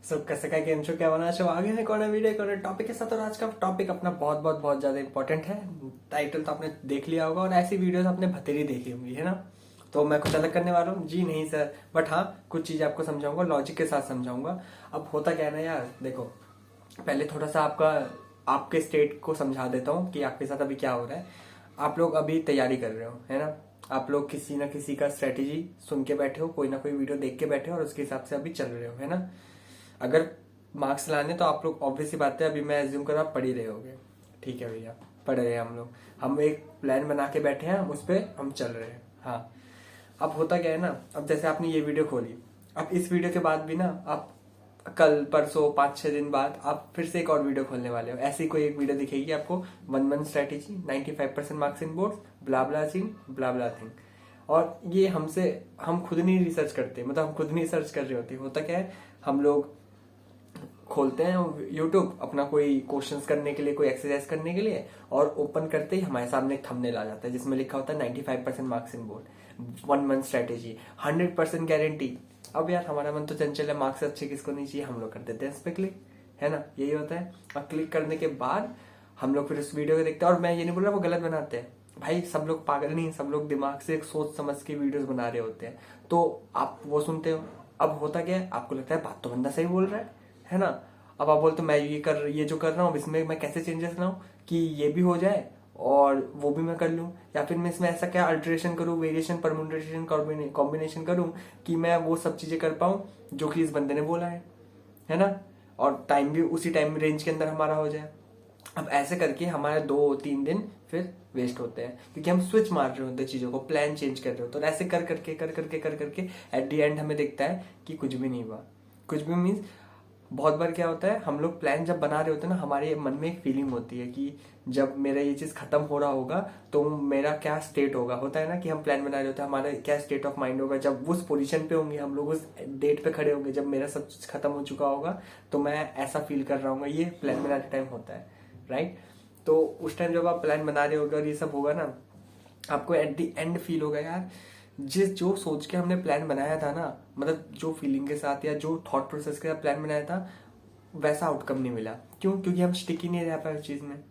सब कैसे का गेम शो क्या बना शो आगे है कौन वीडियो कौन टॉपिक के साथ। और आज का टॉपिक अपना बहुत बहुत बहुत ज्यादा इंपॉर्टेंट है। टाइटल तो आपने देख लिया होगा और ऐसी वीडियोस आपने बथेरी देखी होंगी, है ना। तो मैं कुछ अलग करने वाला हूँ जी नहीं सर, बट हाँ कुछ चीज आपको समझाऊंगा, लॉजिक के साथ समझाऊंगा। अब होता क्या है ना यार, देखो पहले थोड़ा सा आपके स्टेट को समझा देता हूँ कि आपके साथ अभी क्या हो रहा है। आप लोग अभी तैयारी कर रहे हो, है ना। आप लोग किसी ना किसी का स्ट्रेटेजी सुन के बैठे हो, कोई ना कोई वीडियो देख के बैठे हो और उसके हिसाब से अभी चल रहे हो, है ना। अगर मार्क्स लाने तो आप लोग ऑब्वियस सी बात है, अभी मैं एज्यूम कर आप पढ़ ही रहे होगे। ठीक है भैया, पढ़ रहे हैं हम लोग। हम एक प्लान बना के बैठे हैं, उस पर हम चल रहे हैं। हाँ, अब होता क्या है ना, अब जैसे आपने ये वीडियो खोली, अब इस वीडियो के बाद भी ना आप कल परसों 5-6 दिन बाद आप फिर से एक और वीडियो खोलने वाले हो। ऐसी कोई एक वीडियो दिखेगी आपको, 1 month strategy, 95% marks in boards, blah blah thing blah blah thing. और ये हम खुद नहीं रिसर्च करते, मतलब हम खुद नहीं सर्च कर रहे होते। होता क्या है, हम लोग खोलते हैं यूट्यूब अपना कोई क्वेश्चंस करने के लिए, कोई एक्सरसाइज करने के लिए, और ओपन करते ही हमारे सामने एक थंबनेल आ जाता है जिसमें लिखा होता है 95% marks in board, 1 month strategy, 100% guarantee. अब यार हमारा मन तो चंचल है, मार्क्स अच्छे किसको नहीं चाहिए, हम लोग कर देते हैं इस पे क्लिक, है ना। यही होता है। और क्लिक करने के बाद हम लोग फिर उस वीडियो को देखते हैं। और मैं ये नहीं बोल रहा वो गलत बनाते हैं भाई, सब लोग पागल नहीं, सब लोग दिमाग से एक सोच समझ के वीडियोस बना रहे होते हैं। तो आप वो सुनते हो। अब होता क्या है, आपको लगता है बात तो बंदा सही बोल रहा है ना। अब आप बोलते मैं ये जो कर रहा हूँ इसमें मैं कैसे चेंजेस लाऊं कि ये भी हो जाए और वो भी मैं कर लूं, या फिर मैं इसमें ऐसा क्या अल्टरेशन करूं, वेरिएशन, परम्यूटेशन, कॉम्बिनेशन करूं कि मैं वो सब चीजें कर पाऊं जो कि इस बंदे ने बोला है ना। और टाइम भी उसी टाइम रेंज के अंदर हमारा हो जाए। अब ऐसे करके हमारे 2-3 दिन फिर वेस्ट होते हैं, क्योंकि हम स्विच मार रहे होते हैं चीजों को, प्लान चेंज कर रहे होते हैं। और ऐसे कर करके एट दी एंड हमें दिखता है कि कुछ भी नहीं हुआ। कुछ भी मीन्स, बहुत बार क्या होता है, हम लोग प्लान जब बना रहे होते हैं ना, हमारे मन में एक फीलिंग होती है कि जब मेरा ये चीज खत्म हो रहा होगा तो मेरा क्या स्टेट होगा। होता है ना कि हम प्लान बना रहे होते हैं, हमारा क्या स्टेट ऑफ माइंड होगा जब उस पोजीशन पे होंगे, हम लोग उस डेट पे खड़े होंगे जब मेरा सब कुछ खत्म हो चुका होगा, तो मैं ऐसा फील कर रहा हूँ। ये प्लान बनाते टाइम होता है, राइट। तो उस टाइम जब आप प्लान बना रहे होगे और ये सब होगा ना, आपको एट द एंड फील होगा यार, जिस जो सोच के हमने प्लान बनाया था ना, मतलब जो फीलिंग के साथ या जो थॉट प्रोसेस के साथ प्लान बनाया था, वैसा आउटकम नहीं मिला। क्यों? क्योंकि हम स्टिक ही नहीं रह पाए उस चीज में,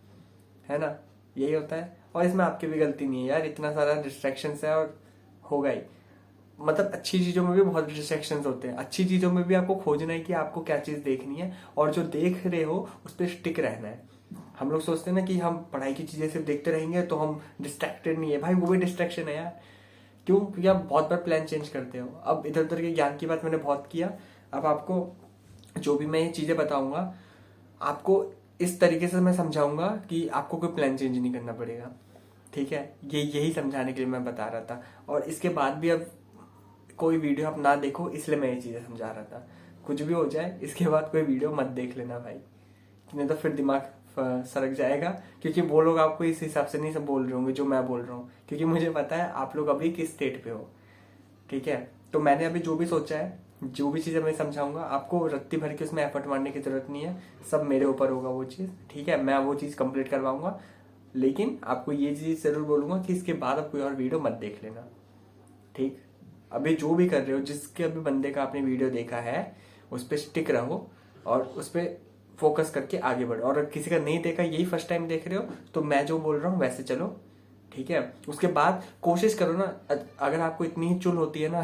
है ना। यही होता है। और इसमें आपकी भी गलती नहीं है यार, इतना सारा डिस्ट्रैक्शंस है और होगा ही। मतलब अच्छी चीजों में भी बहुत डिस्ट्रैक्शंस होते हैं, अच्छी चीजों में भी आपको खोजना है कि आपको क्या चीज देखनी है, और जो देख रहे हो उस पर स्टिक रहना है। हम लोग सोचते हैं ना कि हम पढ़ाई की चीजें सिर्फ देखते रहेंगे तो हम डिस्ट्रैक्टेड नहीं है, भाई वो भी डिस्ट्रैक्शन है यार। क्यों? क्योंकि आप बहुत बार प्लान चेंज करते हो। अब इधर उधर के ज्ञान की बात मैंने बहुत किया। अब आपको जो भी मैं ये चीजें बताऊंगा, आपको इस तरीके से मैं समझाऊंगा कि आपको कोई प्लान चेंज नहीं करना पड़ेगा। ठीक है, ये यही समझाने के लिए मैं बता रहा था। और इसके बाद भी अब कोई वीडियो आप ना देखो, इसलिए मैं ये चीजें समझा रहा था। कुछ भी हो जाए इसके बाद कोई वीडियो मत देख लेना भाई, नहीं तो फिर दिमाग सरक जाएगा। क्योंकि वो लोग आपको इस हिसाब से नहीं सब बोल रहे होंगे जो मैं बोल रहा हूँ, क्योंकि मुझे पता है आप लोग अभी किस स्टेट पे हो। ठीक है, तो मैंने अभी जो भी सोचा है, जो भी चीजें मैं समझाऊंगा, आपको रत्ती भर के उसमें एफर्ट मारने की जरूरत नहीं है। सब मेरे ऊपर होगा वो चीज। ठीक है, मैं वो चीज कंप्लीट करवाऊंगा। लेकिन आपको ये चीज जरूर बोलूंगा कि इसके बाद आप कोई और वीडियो मत देख लेना। ठीक, अभी जो भी कर रहे हो, जिसके अभी बंदे का आपने वीडियो देखा है उस पर स्टिक रहो और उस पर फोकस करके आगे बढ़ो। और अगर किसी का नहीं देखा, यही फर्स्ट टाइम देख रहे हो, तो मैं जो बोल रहा हूँ वैसे चलो। ठीक है, उसके बाद कोशिश करो ना, अगर आपको इतनी ही चुल होती है ना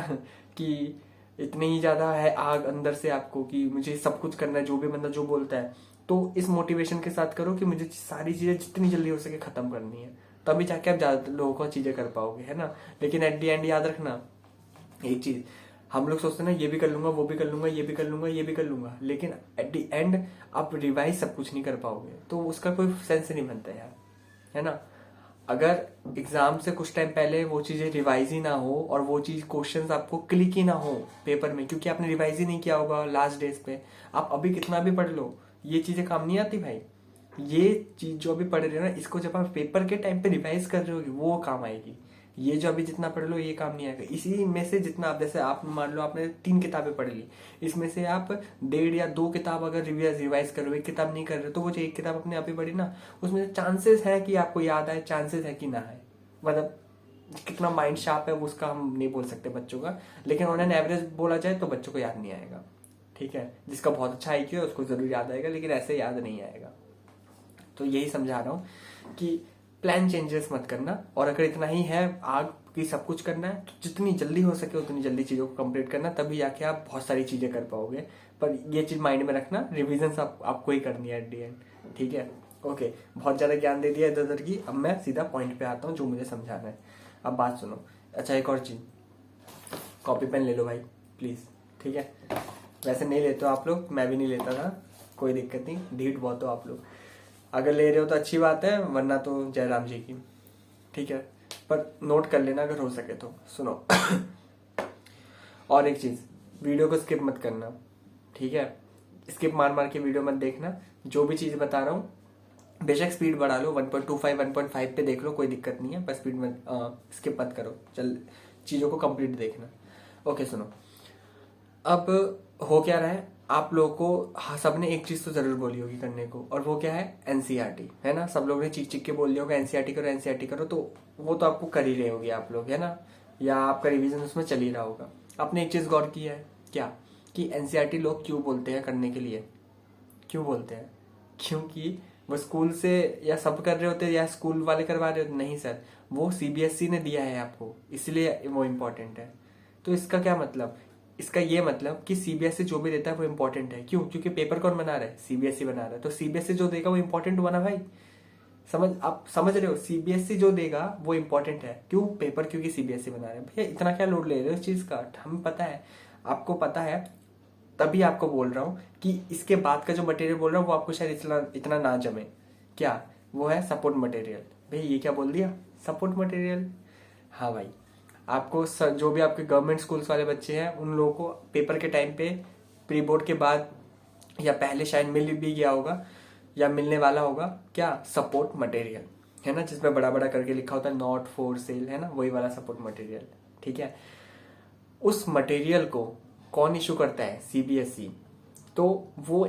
कि इतनी ही ज्यादा है आग अंदर से आपको कि मुझे सब कुछ करना है, जो भी बंदा जो बोलता है, तो इस मोटिवेशन के साथ करो कि मुझे सारी चीजें जितनी जल्दी हो सके खत्म करनी है। तभी जाके आप ज्यादा लोगों को चीजें कर पाओगे, है ना। लेकिन एट दी एंड याद रखना एक चीज, हम लोग सोचते हैं ना ये भी कर लूंगा, वो भी कर लूंगा, ये भी कर लूंगा, ये भी कर लूंगा, लेकिन एट दी एंड आप रिवाइज सब कुछ नहीं कर पाओगे, तो उसका कोई सेंस नहीं बनता यार, है ना। अगर एग्जाम से कुछ टाइम पहले वो चीजें रिवाइज ही ना हो और वो चीज क्वेश्चंस आपको क्लिक ही ना हो पेपर में, क्योंकि आपने रिवाइज ही नहीं किया होगा लास्ट डेज पे, आप अभी कितना भी पढ़ लो ये चीजें काम नहीं आती भाई। ये चीज जो अभी पढ़ रहे हो ना, इसको जब आप पेपर के टाइम पे रिवाइज कर रहे होगे वो काम आएगी। ये जो अभी जितना पढ़ लो ये काम नहीं आएगा। इसी में से जितना आप, जैसे आप मान लो आपने 3 किताबें पढ़ ली, इसमें से आप 1.5 या 2 किताब अगर रिवाइज कर रहे हो, एक किताब नहीं कर रहे हो, तो वो जो एक किताब अपने आप ही पढ़ी ना, उसमें चांसेस है कि आपको याद आए, चांसेस है कि ना आए। मतलब कितना माइंड शार्प है वो उसका हम नहीं बोल सकते बच्चों का, लेकिन ऑन एन एवरेज बोला जाए तो बच्चों को याद नहीं आएगा। ठीक है। जिसका बहुत अच्छा IQ है उसको जरूर याद आएगा, लेकिन ऐसे याद नहीं आएगा। तो यही समझा रहा हूँ कि प्लान चेंजेस मत करना, और अगर इतना ही है आग की सब कुछ करना है तो जितनी जल्दी हो सके उतनी जल्दी चीज़ों को कंप्लीट करना, तभी जाके आप बहुत सारी चीज़ें कर पाओगे। पर ये चीज़ माइंड में रखना, रिविजन आपको ही करनी है एट दी एंड, ठीक है। ओके, बहुत ज़्यादा ज्ञान दे दिया इधर उधर की, अब मैं सीधा पॉइंट पे आता हूँ जो मुझे समझाना है। अब बात सुनो। अच्छा, एक और चीज़, कॉपी पेन ले लो भाई प्लीज़, ठीक है। वैसे नहीं लेते हो आप लोग, मैं भी नहीं लेता था, कोई दिक्कत नहीं, ढीठ बहुत हो आप लोग। अगर ले रहे हो तो अच्छी बात है, वरना तो जयराम जी की, ठीक है। पर नोट कर लेना अगर हो सके तो। सुनो और एक चीज़, वीडियो को स्किप मत करना, ठीक है। स्किप मार मार के वीडियो मत देखना। जो भी चीज़ बता रहा हूँ बेशक स्पीड बढ़ा लो, 1.25 1.5 पे देख लो, कोई दिक्कत नहीं है, पर स्पीड में स्किप मत करो, चल चीज़ों को कंप्लीट देखना। ओके सुनो, अब हो क्या रहा है, आप लोगों को हाँ, सबने एक चीज़ तो जरूर बोली होगी करने को, और वो क्या है, एनसीईआरटी, है ना। सब लोगों ने चीख चीख के बोल दिया होगा एनसीईआरटी करो एनसीईआरटी करो, तो वो तो आपको कर ही रहे होगे आप लोग, है ना, या आपका रिवीजन उसमें चल ही रहा होगा। आपने एक चीज़ गौर की है क्या, कि एनसीईआरटी लोग क्यों बोलते हैं करने के लिए, क्यों बोलते हैं, क्योंकि वो स्कूल से या सब कर रहे होते हैं या स्कूल वाले करवा रहे होते, नहीं सर, वो सीबीएसई ने दिया है आपको, इसलिए वो इम्पोर्टेंट है। तो इसका क्या मतलब, इसका ये मतलब कि सीबीएसई जो भी देता है वो इम्पोर्टेंट है। क्यों, क्योंकि पेपर कौन बना रहा है, सीबीएसई बना रहा है, तो सीबीएसई जो देगा वो इम्पोर्टेंट हुआ ना भाई। आप समझ रहे हो, सीबीएसई जो देगा वो इम्पोर्टेंट है, क्यों, पेपर क्योंकि सीबीएसई बना रहा है। भैया इतना क्या लोड ले रहे हो इस चीज का, हमें पता है, आपको पता है, तभी आपको बोल रहा हूँ कि इसके बाद का जो मटेरियल बोल रहा हूँ वो आपको शायद इतना इतना ना जमे। क्या वो है, सपोर्ट मटेरियल। भाई ये क्या बोल दिया, सपोर्ट मटेरियल। हाँ भाई, आपको जो भी आपके गवर्नमेंट स्कूल्स वाले बच्चे हैं उन लोगों को पेपर के टाइम पे, प्री बोर्ड के बाद या पहले शायद मिल भी गया होगा या मिलने वाला होगा, क्या, सपोर्ट मटेरियल, है ना, जिसमें बड़ा बड़ा करके लिखा होता है नॉट फॉर सेल, है ना, वही वाला सपोर्ट मटेरियल, ठीक है। उस मटेरियल को कौन इशू करता है, सीबीएसई। तो वो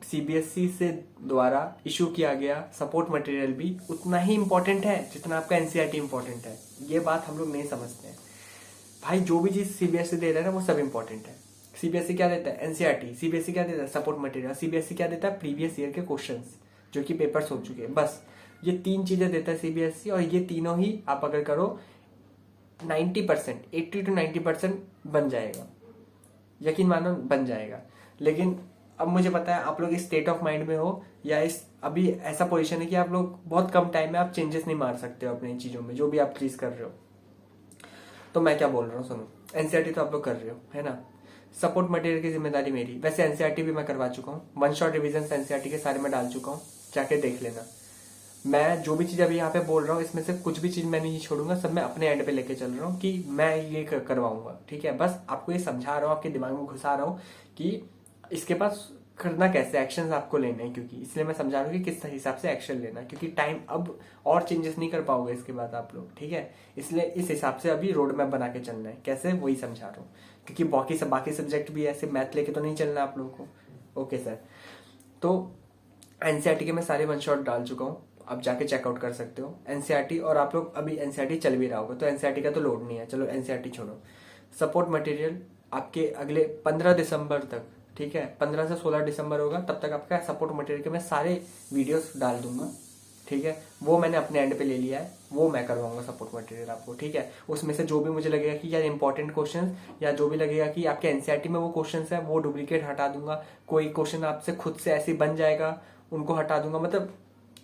सीबीएसई से द्वारा इशू किया गया सपोर्ट मटेरियल भी उतना ही इंपॉर्टेंट है जितना आपका एनसीईआरटी इंपॉर्टेंट है। ये बात हम लोग नहीं समझते हैं भाई। जो भी चीज सीबीएसई दे रहा है ना वो सब इंपॉर्टेंट है। सीबीएसई क्या देता है, एनसीईआरटी। सीबीएसई क्या देता है, सपोर्ट मटेरियल। सीबीएसई क्या देता है, प्रीवियस ईयर के क्वेश्चंस जो कि पेपर्स हो चुके हैं, बस ये 3 चीजें देता है सीबीएसई। और ये तीनों ही आप अगर करो 90%, 80 to 90% बन जाएगा, यकीन मानो बन जाएगा। लेकिन अब मुझे पता है आप लोग इस स्टेट ऑफ माइंड में हो, या इस अभी ऐसा पोजीशन है कि आप लोग बहुत कम टाइम में आप चेंजेस नहीं मार सकते हो अपनी चीजों में, जो भी आप चीज कर रहे हो। तो मैं क्या बोल रहा हूँ सुनो, एनसीईआरटी तो आप लोग कर रहे हो, है ना, सपोर्ट मटेरियल की जिम्मेदारी मेरी। वैसे एनसीईआरटी भी मैं करवा चुका हूँ, 1 शॉट रिविजन एनसीईआरटी के सारे मैं डाल चुका हूँ, जाके देख लेना। मैं जो भी चीज अभी यहाँ पे बोल रहा हूँ इसमें से कुछ भी चीज मैं नहीं छोड़ूंगा, सब मैं अपने एंड पे लेके चल रहा हूँ कि मैं ये करवाऊंगा, ठीक है। बस आपको ये समझा रहा हूँ, आपके दिमाग में घुसा रहा हूँ कि इसके पास करना कैसे, एक्शंस आपको लेने हैं, क्योंकि इसलिए मैं समझा रहा हूँ कि किस हिसाब से एक्शन लेना, क्योंकि टाइम अब और चेंजेस नहीं कर पाओगे इसके बाद आप लोग, ठीक है। इसलिए इस हिसाब से अभी रोड मैप बना के चलना है, कैसे वही समझा रहा हूँ, क्योंकि बाकी सब्जेक्ट भी ऐसे मैथ लेके तो नहीं चलना आप लोगों को। ओके सर, तो एनसीईआरटी के मैं सारे 1 शॉट डाल चुका हूँ, आप जाके चेकआउट कर सकते हो एनसीईआरटी। और आप लोग अभी एनसीईआरटी चल भी रहा होगा तो एनसीईआरटी का तो लोड नहीं है, चलो एनसीईआरटी छोड़ो। सपोर्ट मटेरियल आपके अगले 15 दिसंबर तक, ठीक है, 15 से 16 दिसंबर होगा, तब तक आपका सपोर्ट मटेरियल के मैं सारे वीडियोस डाल दूंगा, ठीक है। वो मैंने अपने एंड पे ले लिया है, वो मैं करवाऊंगा सपोर्ट मटेरियल आपको, ठीक है। उसमें से जो भी मुझे लगेगा कि यार इंपॉर्टेंट क्वेश्चन, या जो भी लगेगा कि आपके एनसीईआरटी में वो क्वेश्चन है, वो डुप्लीकेट हटा दूंगा। कोई क्वेश्चन आपसे खुद से ऐसे बन जाएगा, उनको हटा दूंगा। मतलब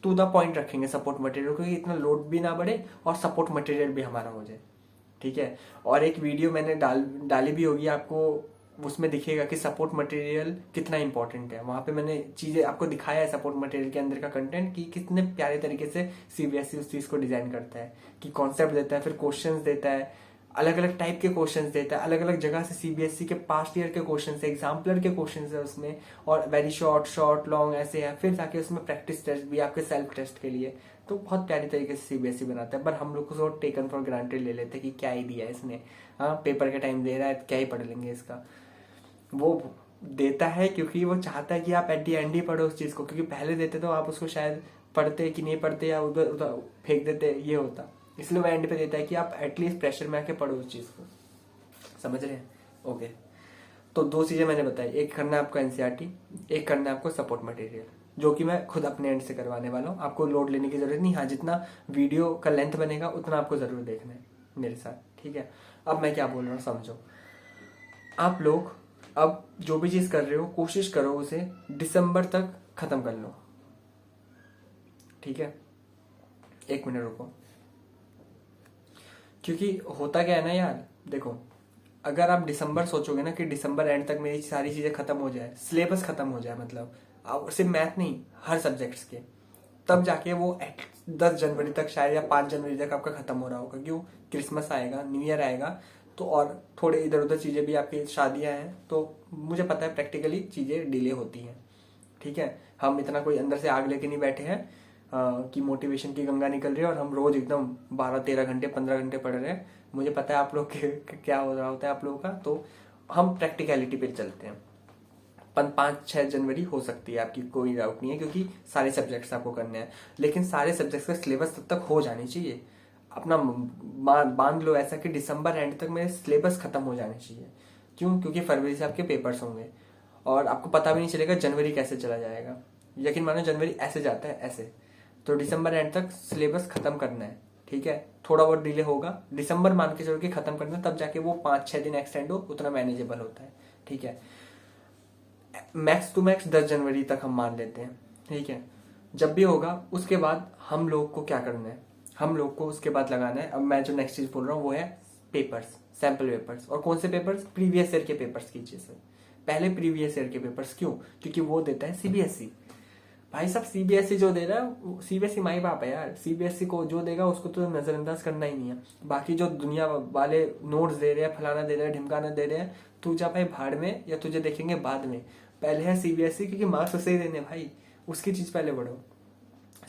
टू द पॉइंट रखेंगे सपोर्ट मटेरियल को, इतना लोड भी ना बढ़े और सपोर्ट मटेरियल भी हमारा हो जाए, ठीक है। और एक वीडियो मैंने डाली भी होगी, आपको उसमें दिखेगा कि सपोर्ट मटेरियल कितना इंपॉर्टेंट है। वहां पे मैंने चीजें आपको दिखाया है, सपोर्ट मटेरियल के अंदर का कंटेंट, कि कितने प्यारे तरीके से सीबीएसई उस चीज को डिजाइन करता है, कि कॉन्सेप्ट देता है, फिर क्वेश्चंस देता है, अलग अलग टाइप के क्वेश्चंस देता है, अलग अलग जगह से सीबीएसई के पास्ट ईयर के क्वेश्चंस है, एग्जाम्पलर के क्वेश्चंस है उसमें, और वेरी शॉर्ट लॉन्ग ऐसे है, फिर जाके उसमें प्रैक्टिस टेस्ट भी आपके सेल्फ टेस्ट के लिए। तो बहुत प्यारी तरीके से सीबीएसई बनाता है, पर हम लोग को टेकन फॉर ग्रांटेड ले लेते हैं कि क्या ही दिया है इसने, हाँ पेपर के टाइम दे रहा है, क्या ही पढ़ लेंगे इसका। वो देता है क्योंकि वो चाहता है कि आप एट दी एंड ही पढ़ो उस चीज को, क्योंकि पहले देते तो आप उसको शायद पढ़ते कि नहीं पढ़ते, या उधर उधर फेंक देते, ये होता। इसलिए वो एंड पे देता है कि आप एटलीस्ट प्रेशर में आके पढ़ो उस चीज को, समझ रहे हैं। ओके, तो 2 चीजें मैंने बताई, एक करना है आपको एनसीईआरटी, एक करना है आपको सपोर्ट मटेरियल, जो कि मैं खुद अपने एंड से करवाने वाला हूँ। आपको लोड लेने की जरूरत नहीं। हाँ, जितना वीडियो का लेंथ बनेगा उतना आपको जरूर देखना है मेरे साथ, ठीक है। अब मैं क्या बोल रहा हूँ समझो। आप लोग अब जो भी चीज कर रहे हो कोशिश करो उसे दिसंबर तक खत्म कर लो, ठीक है। 1 मिनट रुको, क्योंकि होता क्या है ना यार, देखो अगर आप दिसंबर सोचोगे ना कि दिसंबर एंड तक मेरी सारी चीजें खत्म हो जाए, सिलेबस खत्म हो जाए, मतलब सिर्फ मैथ नहीं हर सब्जेक्ट्स के, तब जाके वो 10 जनवरी तक शायद या 5 जनवरी तक आपका खत्म हो रहा होगा। क्यों? क्रिसमस आएगा, न्यू ईयर आएगा, तो और थोड़े इधर उधर चीजें भी, आपकी शादियां हैं, तो मुझे पता है प्रैक्टिकली चीजें डिले होती हैं, ठीक है। हम इतना कोई अंदर से आग लेके नहीं बैठे हैं कि मोटिवेशन की गंगा निकल रही है और हम रोज एकदम 12-13 घंटे 15 घंटे पढ़ रहे हैं। मुझे पता है आप लोग के क्या हो रहा होता है आप लोगों का, तो हम प्रैक्टिकलिटी पे चलते हैं। 5-6 जनवरी हो सकती है आपकी, कोई डाउट नहीं है, क्योंकि सारे सब्जेक्ट्स आपको करने हैं। लेकिन सारे सब्जेक्ट्स का सिलेबस तब तक हो जानी चाहिए। अपना बांध लो ऐसा कि दिसंबर एंड तक मेरे सिलेबस खत्म हो जाने चाहिए। क्यों? क्योंकि फरवरी से आपके पेपर्स होंगे और आपको पता भी नहीं चलेगा जनवरी कैसे चला जाएगा। यकीन मानो जनवरी ऐसे जाता है ऐसे, तो दिसंबर एंड तक सिलेबस खत्म करना है, ठीक है। थोड़ा बहुत डिले होगा, दिसंबर मान के चलो कि खत्म करना है, तब जाके वो 5-6 दिन एक्सटेंड हो, उतना मैनेजेबल होता है, ठीक है। मैक्स टू मैक्स 10 जनवरी तक हम मान लेते हैं, ठीक है। जब भी होगा उसके बाद हम लोग को क्या करना है, हम लोग को उसके बाद लगाना है, अब मैं जो नेक्स्ट चीज बोल रहा हूँ वो है पेपर्स, सैंपल पेपर्स। और कौन से पेपर्स? प्रीवियस ईयर के पेपर्स कीजिए सर, पहले प्रीवियस ईयर के पेपर्स। क्यों? क्योंकि वो देता है सीबीएसई। भाई साहब सीबीएसई जो दे रहा है, सीबीएसई माई बाप है यार, सीबीएसई को जो देगा उसको तो नजरअंदाज करना ही नहीं है। बाकी जो दुनिया वाले नोट्स दे रहे हैं, फलाना दे रहे हैं, ढिमकाना दे रहे हैं, तू जा भाई भाड़ में, या तुझे देखेंगे बाद में। पहले है सीबीएसई, क्योंकि मार्क्स उसे ही देने भाई, उसकी चीज पहले बढ़ो।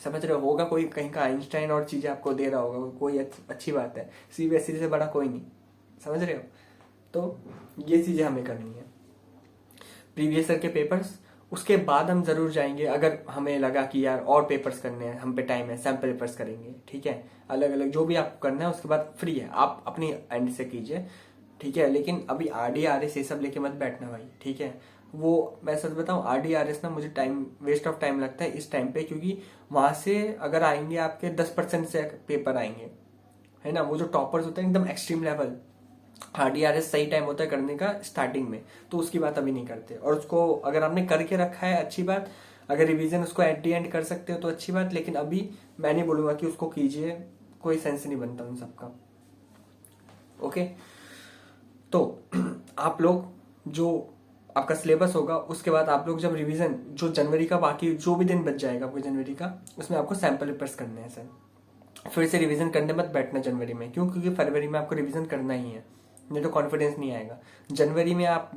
समझ रहे हो? होगा कोई कहीं का आइंस्टाइन और चीजें आपको दे रहा होगा, कोई अच्छी बात है, सीबीएसई से बड़ा कोई नहीं। समझ रहे हो? तो ये चीजें हमें करनी है, प्रीवियस ईयर के पेपर्स। उसके बाद हम जरूर जाएंगे, अगर हमें लगा कि यार और पेपर्स करने हैं, हम पे टाइम है, सैम्पल पेपर्स करेंगे, ठीक है। अलग अलग जो भी आपको करना है, उसके बाद फ्री है, आप अपनी एंड से कीजिए, ठीक है। लेकिन अभी आरडी आरएस ये सब लेके मत बैठना भाई, ठीक है। वो मैं सच बताऊं, आरडी आरएस ना मुझे टाइम वेस्ट ऑफ टाइम लगता है इस टाइम पे, क्योंकि वहां से अगर आएंगे आपके 10% से पेपर आएंगे, है ना। वो जो टॉपर्स होते हैं एकदम एक्सट्रीम लेवल, आरडीआरएस सही टाइम होता है करने का स्टार्टिंग में, तो उसकी बात अभी नहीं करते। और उसको अगर आपने करके रखा है अच्छी बात, अगर रिवीजन उसको एट दी एंड कर सकते हो तो अच्छी बात, लेकिन अभी मैं नहीं बोलूंगा कि उसको कीजिए, कोई सेंस नहीं बनता उन सबका। ओके, तो आप लोग जो आपका सिलेबस होगा, उसके बाद आप लोग जब रिवीजन, जो जनवरी का बाकी जो भी दिन बच जाएगा आपको जनवरी का, उसमें आपको सैंपल पेपर्स करने हैं सर। फिर से रिवीजन करने मत बैठना जनवरी में। क्यों? क्योंकि फरवरी में आपको रिवीजन करना ही है, नहीं तो कॉन्फिडेंस नहीं आएगा। जनवरी में आप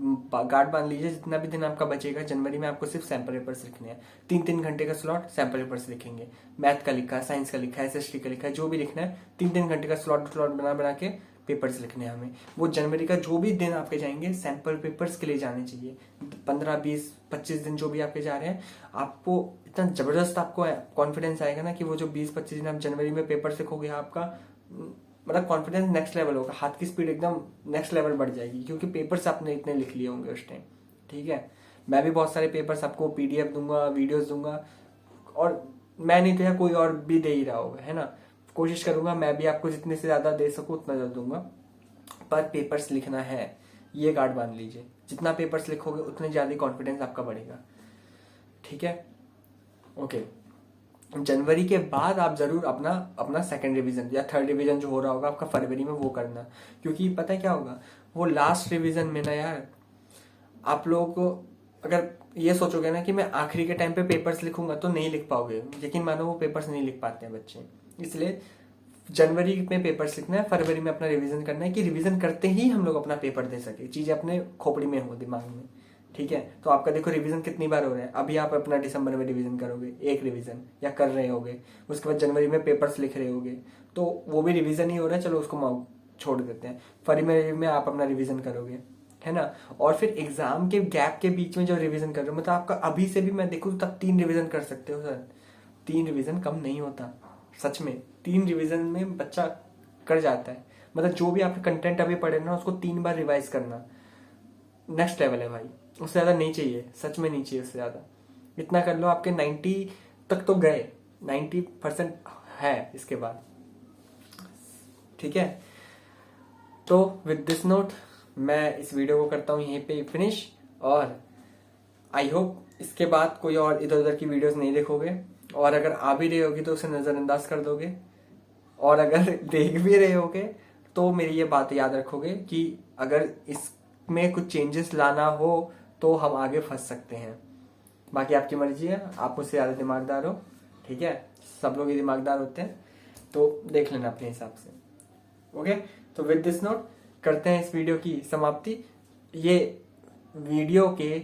गार्ड बांध लीजिए, जितना भी दिन आपका बचेगा जनवरी में आपको सिर्फ सैंपल पेपर्स लिखने हैं। 3-3 घंटे का स्लॉट, सैंपल पेपर्स लिखेंगे। मैथ का लिखा है, साइंस का लिखा है, एसएसटी का लिखा है, जो भी लिखना है 3-3 घंटे का स्लॉट बना बना के पेपर्स लिखने हैं हमें। वो जनवरी का जो भी दिन आपके जाएंगे सैंपल पेपर्स के लिए जाने चाहिए। 15-20-25 दिन जो भी आपके जा रहे हैं, आपको इतना जबरदस्त आपको कॉन्फिडेंस आएगा ना कि वो जो 20-25 दिन आप जनवरी में पेपर लिखोगे, आपका मतलब कॉन्फिडेंस नेक्स्ट लेवल होगा, हाथ की स्पीड एकदम नेक्स्ट लेवल बढ़ जाएगी, क्योंकि पेपर्स आपने इतने लिख लिए होंगे उस टाइम, ठीक है। मैं भी बहुत सारे पेपर्स आपको पीडीएफ दूंगा, वीडियोस दूंगा, और मैं नहीं तो या कोई और भी दे ही रहा होगा, है ना। कोशिश करूंगा मैं भी आपको जितने से ज्यादा दे सकूं उतना ज्यादा दूंगा, पर पेपर्स लिखना है, ये गार्ड बांध लीजिए। जितना पेपर्स लिखोगे उतने ज्यादा कॉन्फिडेंस आपका बढ़ेगा, ठीक है। ओके, जनवरी के बाद आप जरूर अपना सेकंड रिवीजन या थर्ड रिवीजन जो हो रहा होगा आपका फरवरी में, वो करना। क्योंकि पता है क्या होगा, वो लास्ट रिवीजन में ना यार, आप लोगों को अगर ये सोचोगे ना कि मैं आखिरी के टाइम पे पेपर्स लिखूंगा, तो नहीं लिख पाओगे। यकीन मानो वो पेपर्स नहीं लिख पाते हैं बच्चे। इसलिए जनवरी में पेपर्स लिखना है, फरवरी में अपना रिवीजन करना है, कि रिवीजन करते ही हम लोग अपना पेपर दे सके, चीजें अपने खोपड़ी में हो, दिमाग में, ठीक है। तो आपका देखो रिवीजन कितनी बार हो रहा है। अभी आप अपना दिसंबर में रिवीजन करोगे, एक रिवीजन या कर रहे होगे, उसके बाद जनवरी में पेपर्स लिख रहे होगे, तो वो भी रिवीजन ही हो रहा है, चलो उसको छोड़ देते हैं। फरवरी में आप अपना रिवीजन करोगे, है ना। और फिर एग्जाम के गैप के बीच में जो रिवीजन कर रहे हो, मतलब आपका अभी से भी मैं देखूँ तब 3 रिवीजन कर सकते हो सर। 3 रिवीजन कम नहीं होता सच में, 3 रिवीजन में बच्चा कर जाता है। मतलब जो भी आपने कंटेंट अभी पढ़े ना, उसको 3 बार रिवाइज करना, नेक्स्ट लेवल है भाई, उससे ज्यादा नहीं चाहिए, सच में नहीं चाहिए उससे ज्यादा। इतना कर लो, आपके 90 तक तो गए, 90% है इसके बाद, ठीक है। तो विद दिस नोट मैं इस वीडियो को करता हूँ यहीं पे फिनिश, और आई होप इसके बाद कोई और इधर उधर की वीडियोस नहीं देखोगे, और अगर आ भी रही होगी तो उसे नजरअंदाज कर दोगे, और अगर देख भी रहे होगे तो मेरी ये बात याद रखोगे कि अगर इसमें कुछ चेंजेस लाना हो तो हम आगे फंस सकते हैं। बाकी आपकी मर्जी है, आप मुझसे ज़्यादा दिमागदार हो, ठीक है, सब लोग ही दिमागदार होते हैं, तो देख लेना अपने हिसाब से। ओके, तो विद दिस नोट करते हैं इस वीडियो की समाप्ति। ये वीडियो के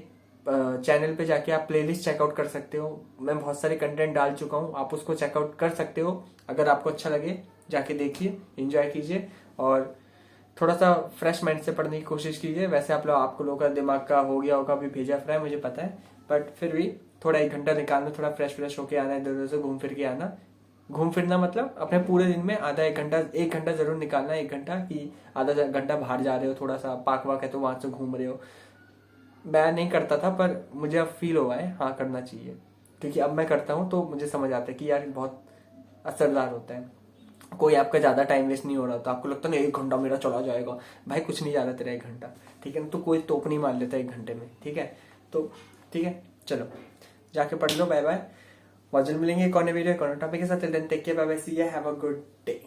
चैनल पे जाके आप प्लेलिस्ट चेकआउट कर सकते हो, मैं बहुत सारे कंटेंट डाल चुका हूँ, आप उसको चेकआउट कर सकते हो। अगर आपको अच्छा लगे जाके देखिए, एंजॉय कीजिए, और थोड़ा सा फ्रेश माइंड से पढ़ने की कोशिश कीजिए। वैसे आपको लोगों का दिमाग का हो गया होगा अभी भेजा फ्राई, मुझे पता है, बट फिर भी थोड़ा 1 घंटा निकालना, थोड़ा फ्रेश होके आना, इधर उधर से घूम फिर के आना। घूम फिरना मतलब अपने पूरे दिन में आधा 1 घंटा, 1 घंटा जरूर निकालना, 1 घंटा की आधा घंटा बाहर जा रहे हो, थोड़ा सा पार्क वाक है तो वहां से घूम रहे हो। मैं नहीं करता था पर मुझे अब फील हुआ है हाँ करना चाहिए, क्योंकि अब मैं करता हूँ तो मुझे समझ आता है कि यार बहुत असरदार होता है। कोई आपका ज्यादा टाइम वेस्ट नहीं हो रहा, तो आपको लगता नहीं 1 घंटा मेरा चला जाएगा, भाई कुछ नहीं जा रहा तेरा 1 घंटा, ठीक है ना, तो कोई तोप नहीं मार लेता 1 घंटे में, ठीक है। तो ठीक है, चलो जाके पढ़ लो, बाय बाय। बहुत जल्द मिलेंगे एक और वीडियो, एक और टॉपिक के साथ, take care, bye bye, see you, have a good day.